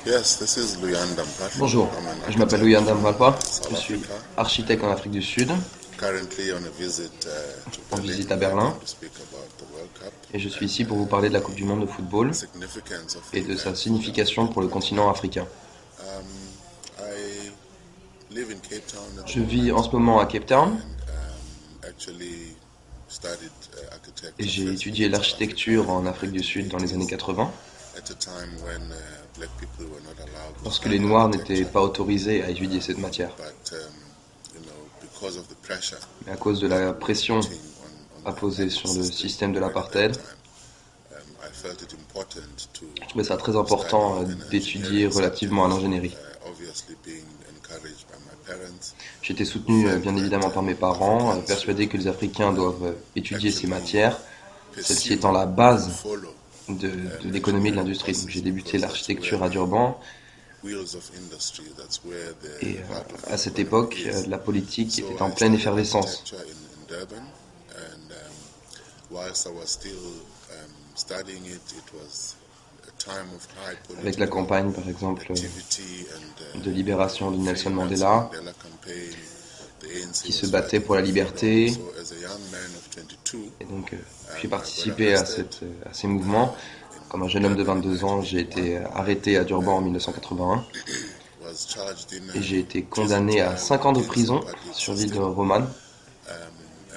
Yes, this is Luyanda Mpatwa. Bonjour, I'm an je m'appelle architect Luyanda in Mvalpa, South je suis Africa. architecte en Afrique du Sud, Currently on a visit to en Berlin. visite à We're Berlin, going to speak about the World Cup et je suis and ici pour vous parler de la Coupe du Monde de the football significance of the et de sa event for the signification African pour le continent continent. africain. I live in Cape Town at the Je vis en moment ce moment à Cape Town and actually studied et architecture j'ai first étudié in South Africa l'architecture in en the Afrique du Sud dans les années 1980s, 80, at a time when black people were not allowed to lorsque les study Noirs n'étaient architecture, pas autorisés à étudier cette matière. but because of the pressure Mais à cause de that la we were pression putting on the apposée apartheid sur le system système de right at that l'apartheid, time, I felt it important to je trouvais ça très study important an d'étudier engineering relativement à subject, l'ingénierie. obviously being encouraged by my parents, J'étais who soutenu felt bien évidemment that par mes parents, Africans persuadé que les Africains doivent étudier ces actually matières, celle-ci pursue étant la and base follow de l'économie et de engineering l'industrie. Donc courses j'ai débuté because that's where l'architecture à the Durban wheels of industry, that's where et the heart of à the cette economy époque, is. la politique So était en I pleine studied effervescence. architecture in Durban, and whilst I was still studying it, it was a time of high Avec la political campagne, par exemple, activity de and libération de the Nelson free Nelson Mandela, Mandela campaign. The ANC qui se was battait fighting pour la for freedom. liberté. So as a young man of 22, Et donc j'ai I got participé arrested à ces mouvements. Comme un jeune homme de in Durban in 22 ans, j'ai 1981, été arrêté à Durban en 1981 was charged in et j'ai a été prison condamné à trial 5 ans de against the prison apartheid sur l'île de system, Roman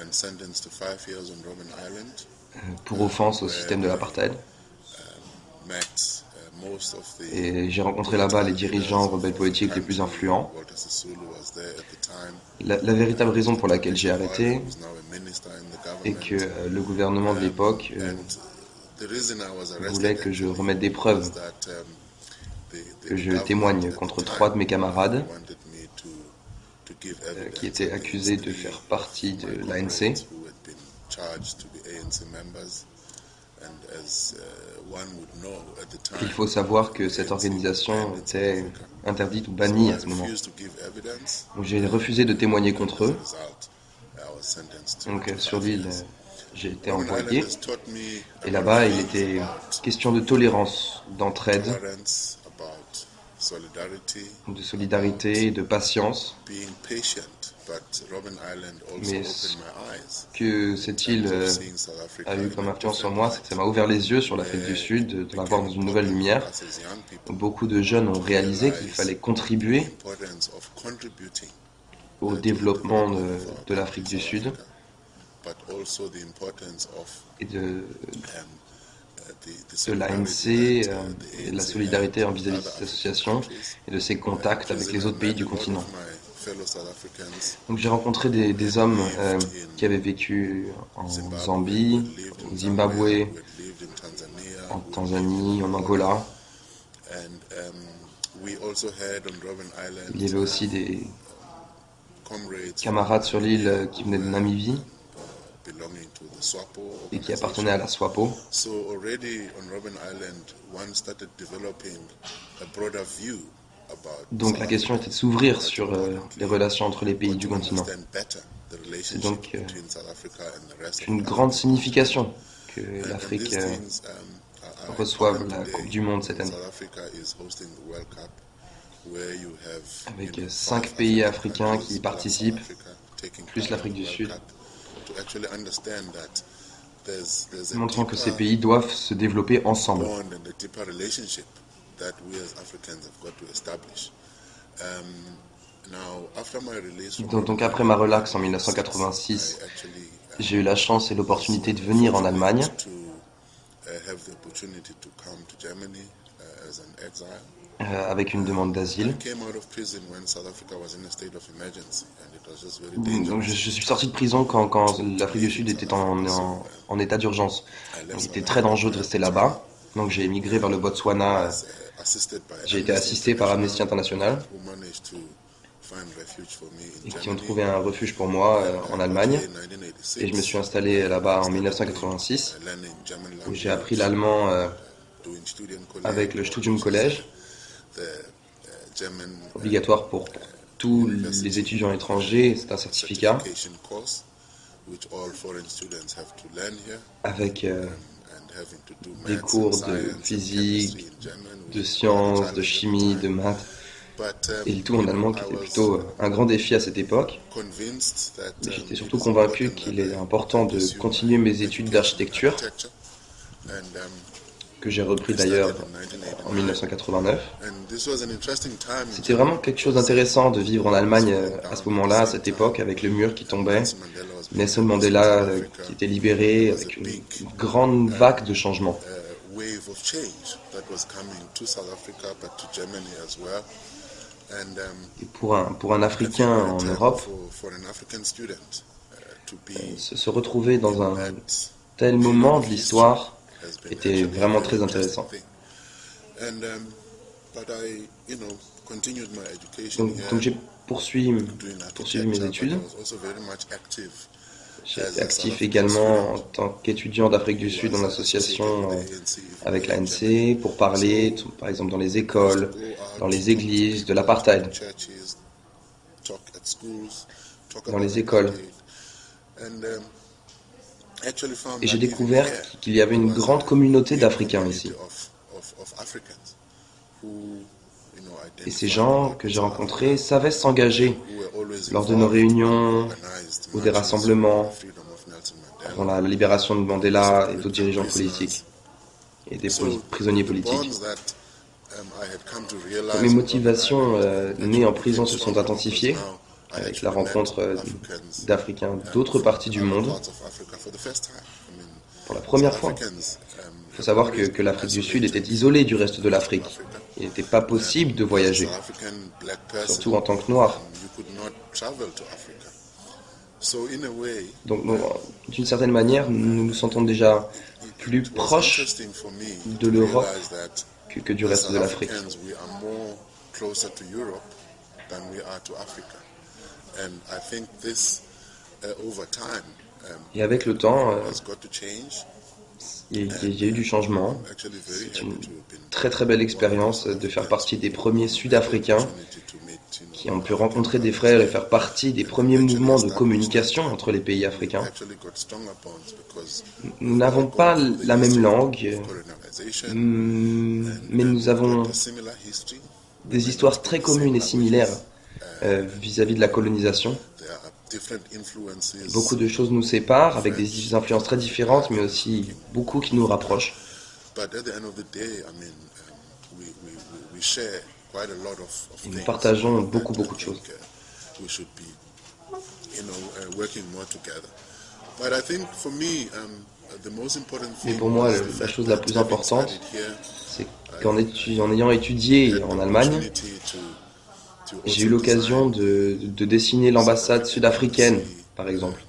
and sentenced to 5 years on Robben Island, pour offense au where système de l'apartheid. met most of the Et j'ai rencontré là-bas les political dirigeants leaders rebelles of the politiques les plus country. influents. Walter Sisulu was there at the time. La véritable raison pour laquelle j'ai Takeshi Gwala, arrêté who is now a minister in the est que government. le gouvernement de l'époque And the reason I was voulait arrested que je actually remette des was preuves, that que the je government témoigne at the contre time 3 de mes camarades wanted me to give qui evidence étaient accusés against de 3 faire partie of de my l'ANC. comrades who had been charged to be ANC members. And as one would know at the time, Il faut savoir que the cette ANC organisation banned in South était Africa. interdite ou So bannie I à ce moment. refused to give evidence, Donc j'ai refusé de témoigner and contre as a eux. result, I was sentenced Donc to sur 5 l'île, years. j'ai été Robben Island envoyé. has taught me a Et lot of là-bas, il things était about question de tolérance, d'entraide, tolerance, about solidarity, de about solidarité, de patience. being patient. But Robben Island also Mais opened ce my eyes que in cette terms île of seeing South Africa a eu in comme a influence sur different moi, c'est que ça light, m'a ouvert les yeux sur l'Afrique du where Sud, it de la voir became dans une nouvelle important for lumière. us as young people Beaucoup de jeunes ont to réalisé qu'il realize fallait the contribuer importance of contributing au to the développement development of our de country, l'Afrique du South Sud Africa, but also the importance of et the de l'ANC solidarity that the et de la ANC solidarité had with vis-à-vis de other cette African association countries. et de ses In contacts avec prison, les I autres pays met du a lot continent. of my fellow South Africans Donc j'ai rencontré who des had hommes lived qui avaient in vécu en Zimbabwe, who Zambie, had lived au in Zambia, Zimbabwe, who had lived in Tanzania, en who had lived Tanzanie, in en Angola. Angola. And we also had on Robben Island Il y avait aussi des comrades camarades sur l'île qui venaient de were Namibie belonging to the SWAPO et qui appartenaient à la organization. SWAPO. So already on Robben Island, one started developing a broader view about Donc South la question Africa, était de s'ouvrir but sur importantly, les relations entre les pays got du to continent. understand better the C'est relationship donc between South Africa and the rest of une the grande African continent. signification que And l'Afrique these things are reçoive important la today Coupe du Monde when cette année. South Africa is hosting the World Cup, where you have Avec 5 5 pays African africains countries qui plus South participent, Africa taking plus part in l'Afrique the du World Sud, Cup, to actually understand that there's a montrant que ces deeper pays doivent se développer ensemble. bond and a deeper relationship that we as Africans have got to establish. Now, after my release from Donc Robben après ma Island in relaxe en 1986, 1986, I actually j'ai eu la chance et was l'opportunité de venir en Allemagne fortunate to have the opportunity to come to Germany as an exile. avec une demande d'asile. I came out of prison when South Africa was in a state of emergency, and it was just very Donc dangerous. je suis sorti de prison quand l'Afrique du Sud était en état d'urgence. Donc, il était très dangereux de rester là-bas. Donc j'ai émigré vers le Botswana. Was assisted by J'ai été Amnesty assisté par Amnesty International who managed to find refuge for me in et qui ont Germany. trouvé un refuge pour moi en I Allemagne. got here in 1986. Et je me suis installé là-bas en Started 1986 learning German où j'ai language, appris l'allemand doing avec le Studium College, the German obligatoire pour tous les étudiants étrangers. C'est un certificat certification course which all foreign students have to learn here. avec des cours de physique, de sciences, de chimie, de maths, et le tout en allemand qui était plutôt un grand défi à cette époque. Mais j'étais surtout convaincu qu'il est important de continuer mes études d'architecture, que j'ai repris d'ailleurs en 1989. C'était vraiment quelque chose d'intéressant de vivre en Allemagne à ce moment-là, à cette époque, avec le mur qui tombait, Nelson Mandela qui était libéré, avec une grande vague de changements. Et pour un Africain en Europe, se retrouver dans un tel moment de l'histoire était vraiment très intéressant. Donc j'ai poursuivi mes études. J'ai été actif également en tant qu'étudiant d'Afrique du Sud en association avec l'ANC pour parler, par exemple, dans les écoles, dans les églises, de l'apartheid, dans les écoles. Et j'ai découvert qu'il y avait une grande communauté d'Africains ici. Et ces gens que j'ai rencontrés savaient s'engager lors de nos réunions ou des rassemblements pour la libération de Mandela et d'autres dirigeants politiques et des prisonniers politiques. Mes motivations nées en prison se sont intensifiées avec la rencontre d'Africains d'autres parties du monde. Pour la première fois, il faut savoir que l'Afrique du Sud était isolée du reste de l'Afrique. Il n'était pas possible de voyager, surtout en tant que noir. Donc, d'une certaine manière, nous nous sentons déjà plus proches de l'Europe que du reste de l'Afrique. Et avec le temps, il y a eu du changement. C'est une très très belle expérience de faire partie des premiers Sud-Africains qui ont pu rencontrer des frères et faire partie des premiers mouvements de communication entre les pays africains. Nous n'avons pas la même langue, mais nous avons des histoires très communes et similaires vis-à-vis de la colonisation. Beaucoup de choses nous séparent, avec des influences très différentes, mais aussi beaucoup qui nous rapprochent. Et nous partageons beaucoup de choses. Mais pour moi, la chose la plus importante, c'est qu'en ayant étudié en Allemagne, j'ai eu l'occasion de dessiner l'ambassade sud-africaine, par exemple,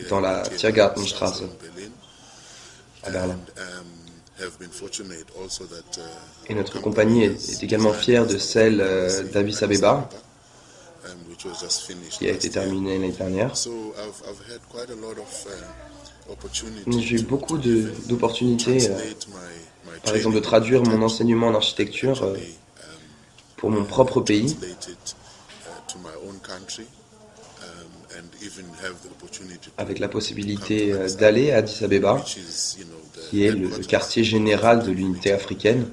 dans la Tiergartenstraße, à Berlin. Et notre compagnie est également fière de celle d'Addis Abeba, qui a été terminée l'année dernière. J'ai eu beaucoup d'opportunités, par exemple de traduire mon enseignement en architecture pour mon propre pays, avec la possibilité d'aller à Addis Abeba, qui est le quartier général de l'unité africaine,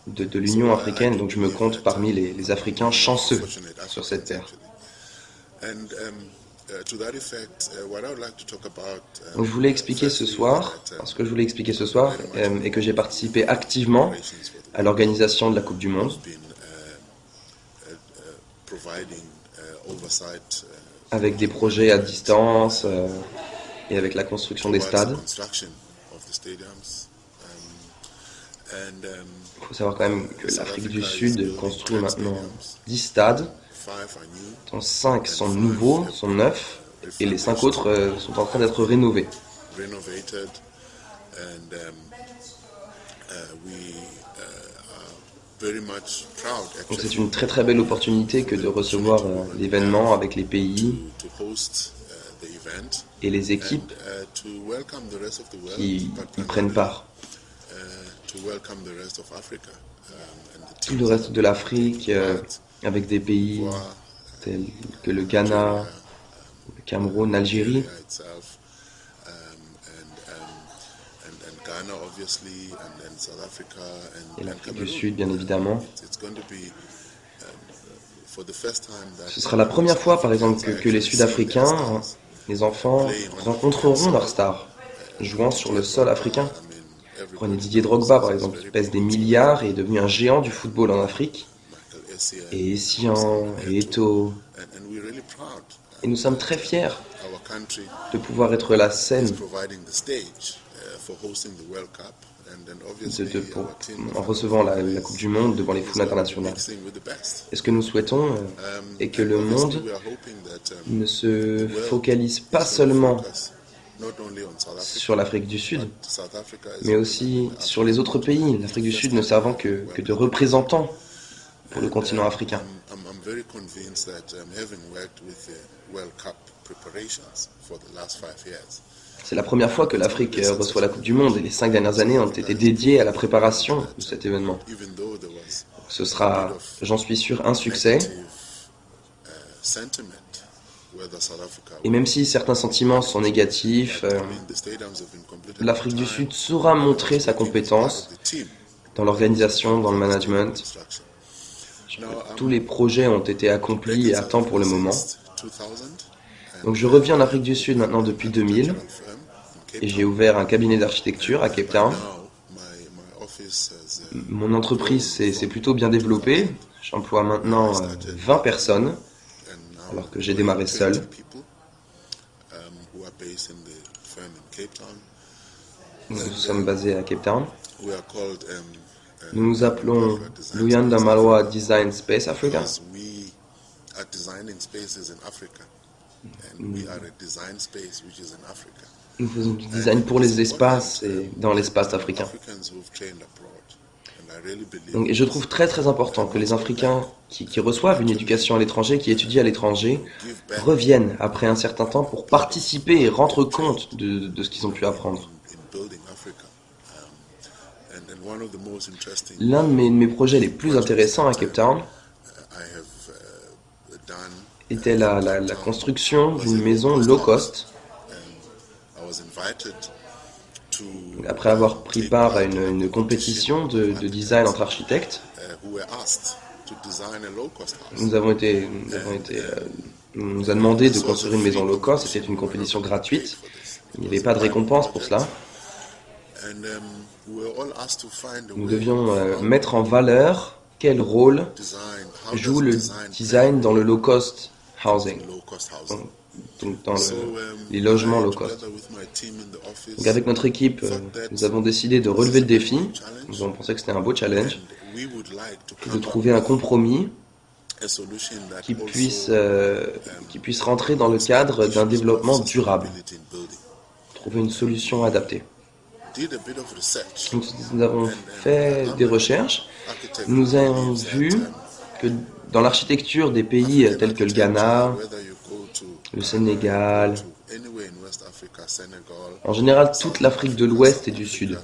de l'Union africaine, donc je me compte parmi les Africains chanceux sur cette terre. Donc je voulais expliquer ce soir, et que j'ai participé activement à l'organisation de la Coupe du Monde, avec des projets à distance et avec la construction des stades. Il faut savoir quand même que l'Afrique du Sud construit maintenant 10 stades, dont 5 sont nouveaux, sont neufs, et les 5 autres sont en train d'être rénovés. Donc c'est une très très belle opportunité que de recevoir l'événement avec les pays et les équipes qui y prennent part. Tout le reste de l'Afrique, avec des pays tels que le Ghana, le Cameroun, l'Algérie, et l'Afrique du Sud, bien évidemment. Ce sera la première fois, par exemple, que les Sud-Africains, les enfants, rencontreront leur star, jouant sur le sol africain. Prenez Didier Drogba, par exemple, qui pèse des milliards et est devenu un géant du football en Afrique. Et Essien, et Eto'o. Et nous sommes très fiers de pouvoir être la scène en recevant la Coupe du Monde devant les foules internationales. Et ce que nous souhaitons est que le monde ne se focalise pas seulement sur l'Afrique du Sud, mais aussi sur les autres pays, l'Afrique du Sud ne servant que de représentant pour le continent africain. C'est la première fois que l'Afrique reçoit la Coupe du Monde et les 5 dernières années ont été dédiées à la préparation de cet événement. Ce sera, j'en suis sûr, un succès. Et même si certains sentiments sont négatifs, l'Afrique du Sud saura montrer sa compétence dans l'organisation, dans le management. Tous les projets ont été accomplis à temps pour le moment. Donc je reviens en Afrique du Sud maintenant depuis 2000 et j'ai ouvert un cabinet d'architecture à Cape Town. Mon entreprise s'est plutôt bien développée. J'emploie maintenant 20 personnes alors que j'ai démarré seul. Nous sommes basés à Cape Town. Nous nous appelons Luyanda Malwa Design Space Africa. Nous faisons du design pour les espaces et dans l'espace africain. Et je trouve très très important que les Africains qui reçoivent une éducation à l'étranger, qui étudient à l'étranger, reviennent après un certain temps pour participer et rendre compte de ce qu'ils ont pu apprendre. L'un de mes projets les plus intéressants à Cape Town était la construction d'une maison low cost. Après avoir pris part à une compétition de design entre architectes, on nous a demandé de construire une maison low cost. C'était une compétition gratuite. Il n'y avait pas de récompense pour cela. Nous devions mettre en valeur quel rôle joue le design dans le low cost housing, donc dans les logements low cost. Donc avec notre équipe, nous avons décidé de relever le défi. Nous avons pensé que c'était un beau challenge, de trouver un compromis qui puisse rentrer dans le cadre d'un développement durable, trouver une solution adaptée. Nous avons fait des recherches. Nous avons vu que dans l'architecture des pays tels que le Ghana, le Sénégal, en général toute l'Afrique de l'Ouest et du Sud,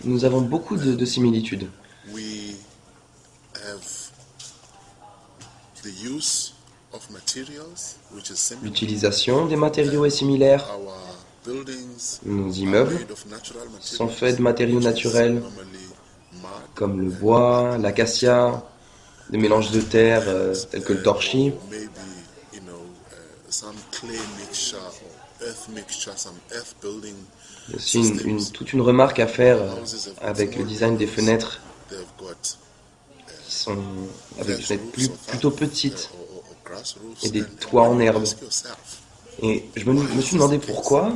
nous avons beaucoup de similitudes. L'utilisation des matériaux est similaire. Nos immeubles sont faits de matériaux naturels comme le bois, l'acacia, des mélanges de terre tels que le torchis. Il y a aussi toute une remarque à faire avec le design des fenêtres qui sont avec des fenêtres plutôt petites et des toits en herbe. Et je me suis demandé pourquoi.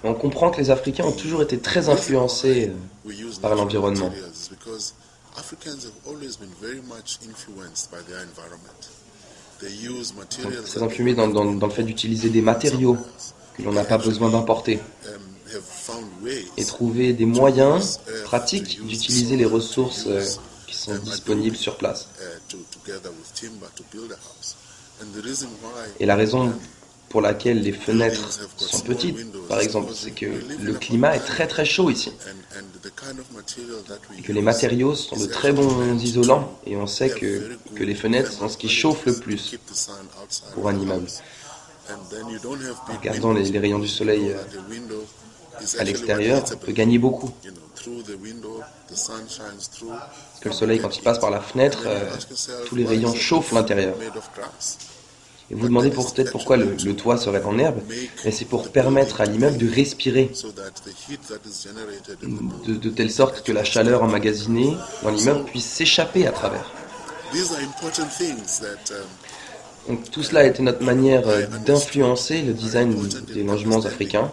On comprend que les Africains ont toujours été très influencés par l'environnement. Très influés dans le fait d'utiliser des matériaux que l'on n'a pas besoin d'importer et trouver des moyens pratiques d'utiliser les ressources qui sont disponibles sur place. Et la raison pour laquelle les fenêtres sont petites, par exemple, c'est que le climat est très très chaud ici. Et que les matériaux sont de très bons isolants. Et on sait que les fenêtres sont ce qui chauffe le plus pour un immeuble. En regardant les rayons du soleil à l'extérieur, on peut gagner beaucoup. Parce que le soleil, quand il passe par la fenêtre, tous les rayons chauffent l'intérieur. Et vous vous demandez peut-être pourquoi le toit serait en herbe, mais c'est pour permettre à l'immeuble de respirer, de telle sorte que la chaleur emmagasinée dans l'immeuble puisse s'échapper à travers. Donc, tout cela a été notre manière d'influencer le design des logements africains.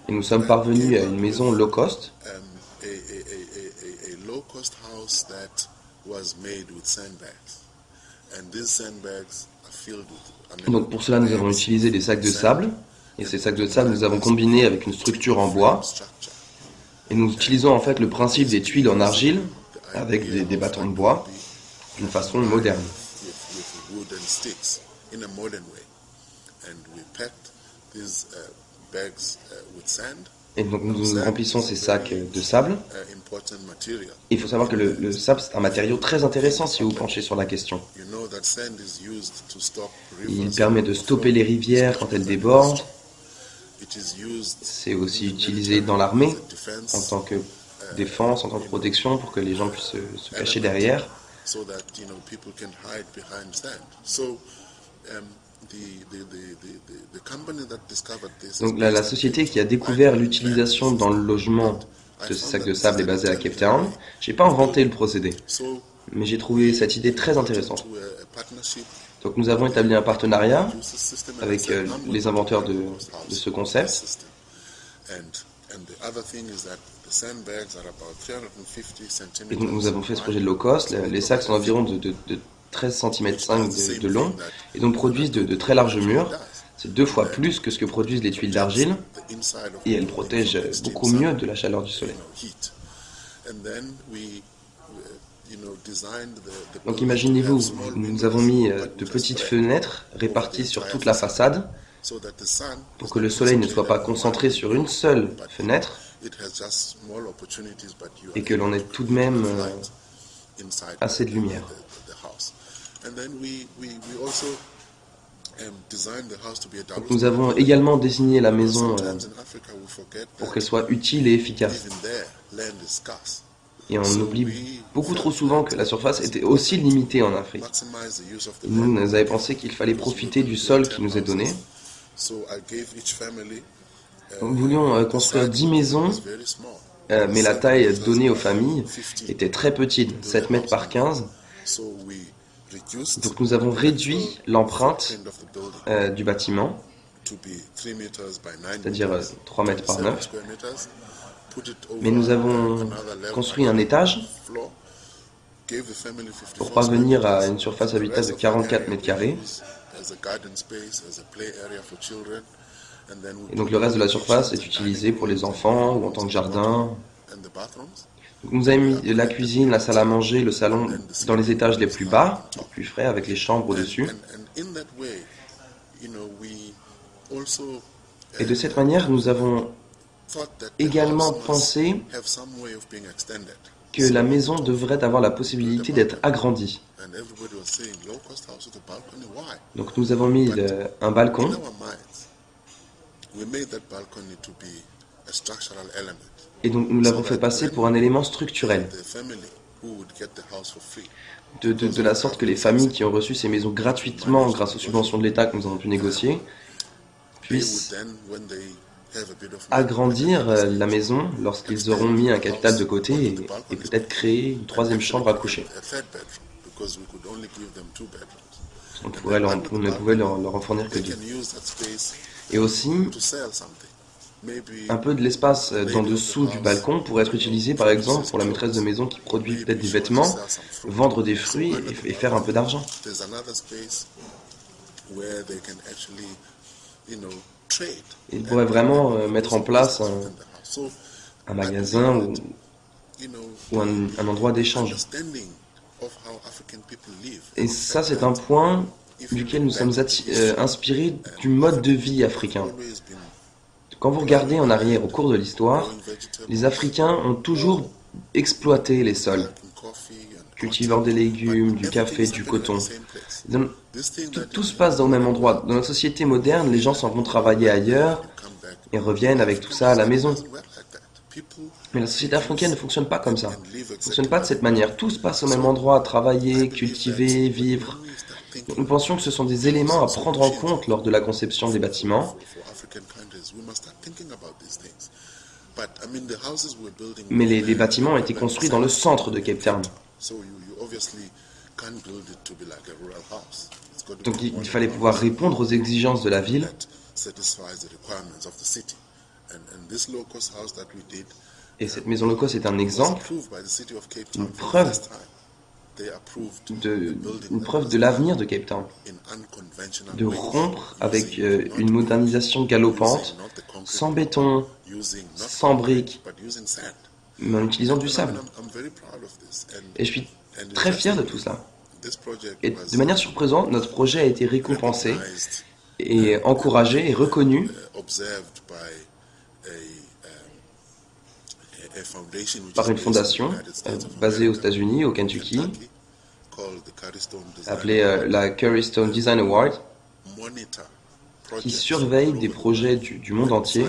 Et nous sommes parvenus à une maison low cost. Et donc pour cela, nous avons utilisé des sacs de sable. Et ces sacs de sable, nous avons combiné avec une structure en bois. Et nous utilisons en fait le principe des tuiles en argile avec des bâtons de bois d'une façon moderne. Et donc nous remplissons ces sacs de sable. Il faut savoir que le sable, c'est un matériau très intéressant si vous penchez sur la question. Il permet de stopper les rivières quand elles débordent. C'est aussi utilisé dans l'armée en tant que défense, en tant que protection pour que les gens puissent se cacher derrière. Donc la société qui a découvert l'utilisation dans le logement de ces sacs de sable est basée à Cape Town. Je n'ai pas inventé le procédé, mais j'ai trouvé cette idée très intéressante. Donc nous avons établi un partenariat avec les inventeurs de ce concept. Et donc nous avons fait ce projet de low cost. Les sacs sont environ de 13 cm de long et donc produisent de très larges murs. C'est 2 fois plus que ce que produisent les tuiles d'argile et elles protègent beaucoup mieux de la chaleur du soleil. Donc imaginez-vous, nous avons mis de petites fenêtres réparties sur toute la façade pour que le soleil ne soit pas concentré sur une seule fenêtre et que l'on ait tout de même assez de lumière. Donc nous avons également dessiné la maison pour qu'elle soit utile et efficace. Et on oublie beaucoup trop souvent que la surface était aussi limitée en Afrique. Nous avons pensé qu'il fallait profiter du sol qui nous est donné. Nous voulions construire 10 maisons, mais la taille donnée aux familles était très petite, 7 mètres par 15. Donc nous avons réduit l'empreinte du bâtiment, c'est-à-dire 3 mètres par 9. Mais nous avons construit un étage pour parvenir à une surface habitable de 44 mètres carrés. Et donc le reste de la surface est utilisé pour les enfants ou en tant que jardin. Nous avons mis la cuisine, la salle à manger, le salon dans les étages les plus bas, les plus frais, avec les chambres au-dessus. Et de cette manière, nous avons également pensé que la maison devrait avoir la possibilité d'être agrandie. Donc nous avons mis un balcon. Et donc nous l'avons fait passer pour un élément structurel. De la sorte que les familles qui ont reçu ces maisons gratuitement grâce aux subventions de l'État que nous avons pu négocier puissent agrandir la maison lorsqu'ils auront mis un capital de côté et peut-être créer une 3e chambre à coucher. On ne pouvait leur en fournir que 2. Et aussi, un peu de l'espace d'en dessous du balcon pourrait être utilisé par exemple pour la maîtresse de maison qui produit peut-être des vêtements, vendre des fruits et faire un peu d'argent. Il pourrait vraiment mettre en place un magasin ou un endroit d'échange. Et ça, c'est un point duquel nous sommes inspirés du mode de vie africain. Quand vous regardez en arrière au cours de l'histoire, les Africains ont toujours exploité les sols, cultivant des légumes, du café, du coton. Donc, tout se passe au même endroit. Dans notre société moderne, les gens s'en vont travailler ailleurs et reviennent avec tout ça à la maison. Mais la société africaine ne fonctionne pas comme ça. Elle ne fonctionne pas de cette manière. Tout se passe au même endroit, travailler, cultiver, vivre. Donc, nous pensions que ce sont des éléments à prendre en compte lors de la conception des bâtiments. Mais les bâtiments ont été construits dans le centre de Cape Town. Donc il fallait pouvoir répondre aux exigences de la ville. Et cette maison low-cost est un exemple, une preuve de l'avenir de Cape Town. De rompre avec une modernisation galopante, sans béton, sans briques, mais en utilisant du sable. Et je suis très fier de tout cela. Et de manière surprenante, notre projet a été récompensé et encouragé et reconnu par une fondation basée aux États-Unis, au Kentucky, appelée la Curry Stone Design Award, qui surveille des projets du monde entier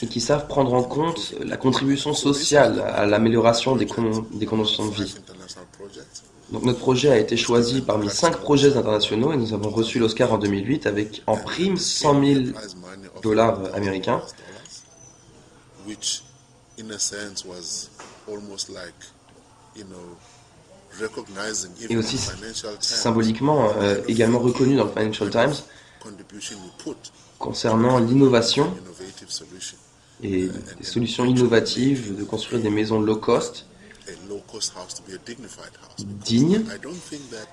et qui savent prendre en compte la contribution sociale à l'amélioration des conditions de vie. Donc notre projet a été choisi parmi 5 projets internationaux et nous avons reçu l'Oscar en 2008 avec en prime $100 000 américains. Et aussi symboliquement également reconnu dans le Financial Times concernant l'innovation et des solutions innovatives de construire des maisons low cost dignes.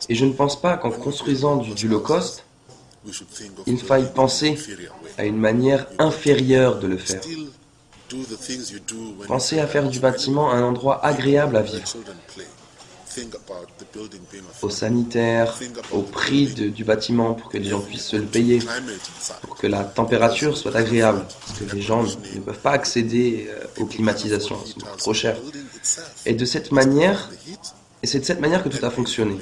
Et je ne pense pas qu'en construisant du low cost, il faille penser à une manière inférieure de le faire. Pensez à faire du bâtiment un endroit agréable à vivre. Au sanitaire, au prix du bâtiment pour que les gens puissent se le payer, pour que la température soit agréable, parce que les gens ne peuvent pas accéder aux climatisations, c'est trop cher. Et de cette manière, et c'est de cette manière que tout a fonctionné.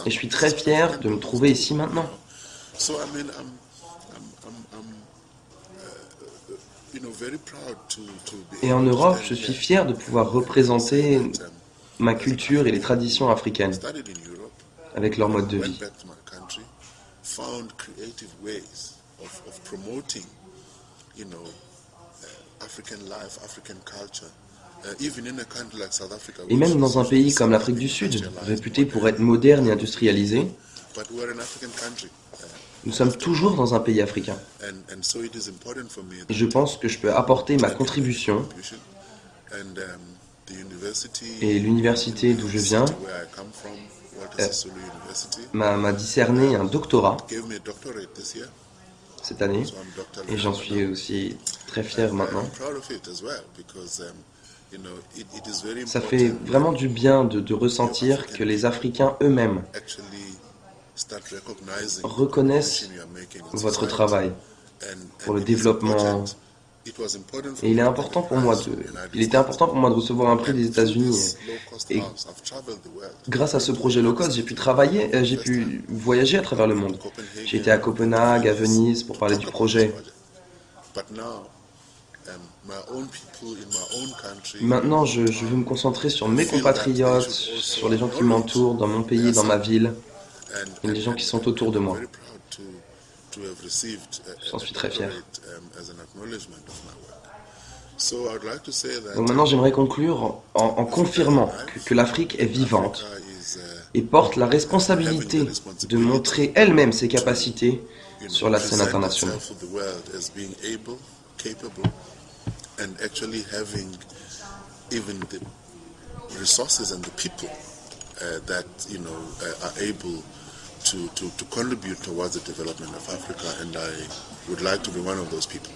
Et je suis très fier de me trouver ici maintenant. Et en Europe, je suis fier de pouvoir représenter ma culture et les traditions africaines avec leur mode de vie. Et même dans un pays comme l'Afrique du Sud, réputé pour être moderne et industrialisé, nous sommes toujours dans un pays africain. Et je pense que je peux apporter ma contribution. Et l'université d'où je viens m'a discerné un doctorat cette année. Et j'en suis aussi très fier maintenant. Ça fait vraiment du bien de ressentir que les Africains eux-mêmes reconnaissent votre travail pour le développement. Et il était important pour moi de recevoir un prix des États-Unis. Et grâce à ce projet low cost, j'ai pu voyager à travers le monde. J'ai été à Copenhague, à Venise pour parler du projet. Maintenant, je veux me concentrer sur mes compatriotes, sur les gens qui m'entourent, dans mon pays, dans ma ville, et les gens qui sont autour de moi. J'en suis très fier. Donc maintenant, j'aimerais conclure en confirmant que l'Afrique est vivante et porte la responsabilité de montrer elle-même ses capacités sur la scène internationale. To contribute towards the development of Africa, and I would like to be one of those people.